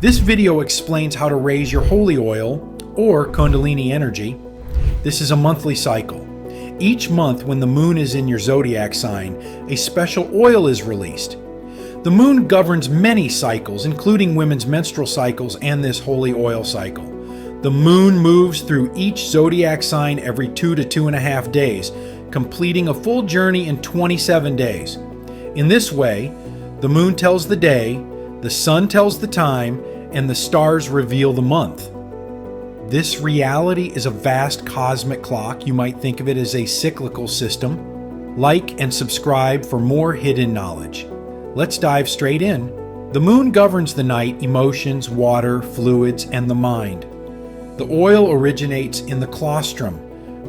This video explains how to raise your holy oil, or Kundalini energy. This is a monthly cycle. Each month when the moon is in your zodiac sign, a special oil is released. The moon governs many cycles, including women's menstrual cycles and this holy oil cycle. The moon moves through each zodiac sign every 2 to 2.5 days, completing a full journey in 27 days. In this way, the moon tells the day, the sun tells the time, and the stars reveal the month. This reality is a vast cosmic clock. You might think of it as a cyclical system. Like and subscribe for more hidden knowledge. Let's dive straight in. The moon governs the night, emotions, water, fluids, and the mind. The oil originates in the claustrum,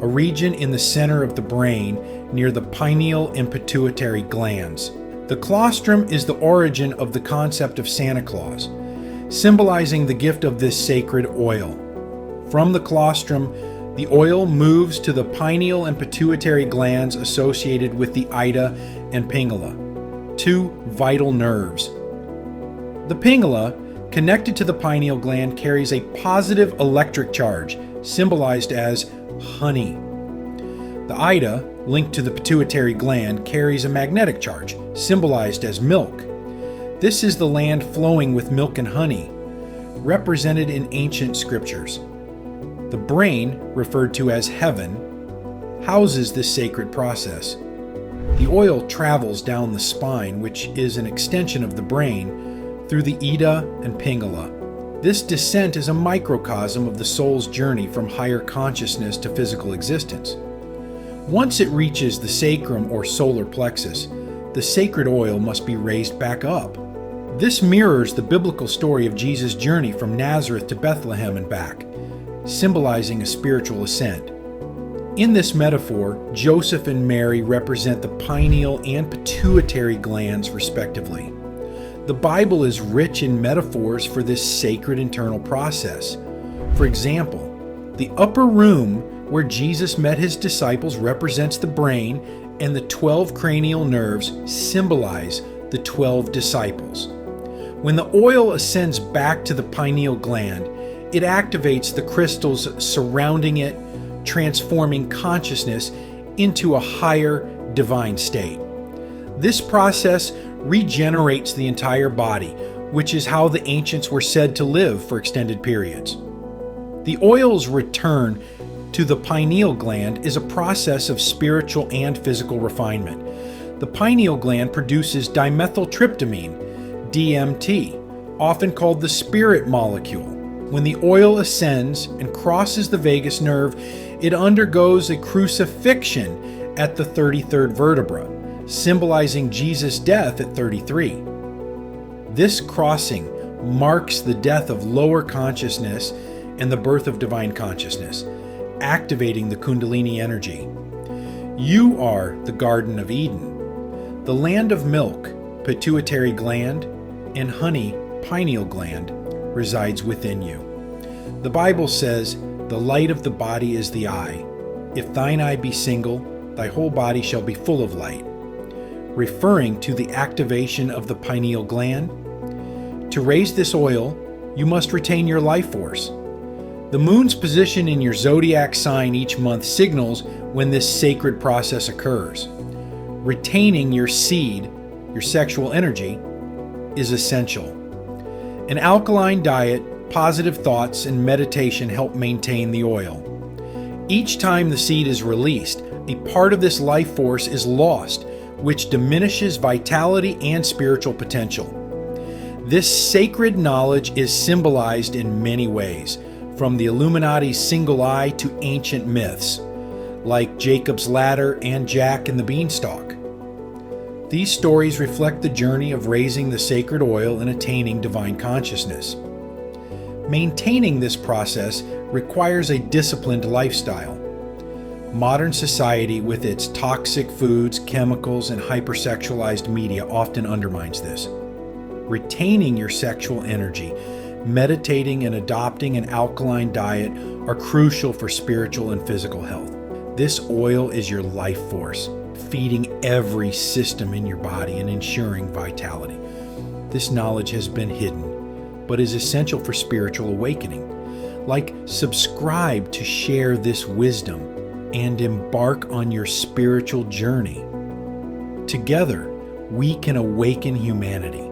a region in the center of the brain near the pineal and pituitary glands. The claustrum is the origin of the concept of Santa Claus, symbolizing the gift of this sacred oil. From the claustrum, the oil moves to the pineal and pituitary glands associated with the ida and pingala, two vital nerves. The pingala, connected to the pineal gland, carries a positive electric charge, symbolized as honey. The ida, linked to the pituitary gland, carries a magnetic charge, symbolized as milk. This is the land flowing with milk and honey, represented in ancient scriptures. The brain, referred to as heaven, houses this sacred process. The oil travels down the spine, which is an extension of the brain, through the ida and pingala. This descent is a microcosm of the soul's journey from higher consciousness to physical existence. Once it reaches the sacrum or solar plexus, the sacred oil must be raised back up. This mirrors the biblical story of Jesus' journey from Nazareth to Bethlehem and back, symbolizing a spiritual ascent. In this metaphor, Joseph and Mary represent the pineal and pituitary glands, respectively. The Bible is rich in metaphors for this sacred internal process. For example, the upper room where Jesus met his disciples represents the brain, and the 12 cranial nerves symbolize the 12 disciples. When the oil ascends back to the pineal gland, it activates the crystals surrounding it, transforming consciousness into a higher divine state. This process regenerates the entire body, which is how the ancients were said to live for extended periods. The oil's return to the pineal gland is a process of spiritual and physical refinement. The pineal gland produces dimethyltryptamine, DMT, often called the spirit molecule. When the oil ascends and crosses the vagus nerve, it undergoes a crucifixion at the 33rd vertebra, symbolizing Jesus' death at 33. This crossing marks the death of lower consciousness and the birth of divine consciousness, activating the Kundalini energy. You are the Garden of Eden. The land of milk, pituitary gland, and honey, pineal gland, resides within you. The Bible says, "The light of the body is the eye. If thine eye be single, thy whole body shall be full of light," referring to the activation of the pineal gland. To raise this oil, you must retain your life force. The moon's position in your zodiac sign each month signals when this sacred process occurs. Retaining your seed, your sexual energy, is essential. An alkaline diet, positive thoughts, and meditation help maintain the oil. Each time the seed is released, a part of this life force is lost, which diminishes vitality and spiritual potential. This sacred knowledge is symbolized in many ways, from the Illuminati's single eye to ancient myths, like Jacob's Ladder and Jack and the Beanstalk. These stories reflect the journey of raising the sacred oil and attaining divine consciousness. Maintaining this process requires a disciplined lifestyle. Modern society, with its toxic foods, chemicals, and hypersexualized media, often undermines this. Retaining your sexual energy, meditating, and adopting an alkaline diet are crucial for spiritual and physical health. This oil is your life force, feeding every system in your body and ensuring vitality. This knowledge has been hidden, but is essential for spiritual awakening. Like, subscribe to share this wisdom and embark on your spiritual journey. Together, we can awaken humanity.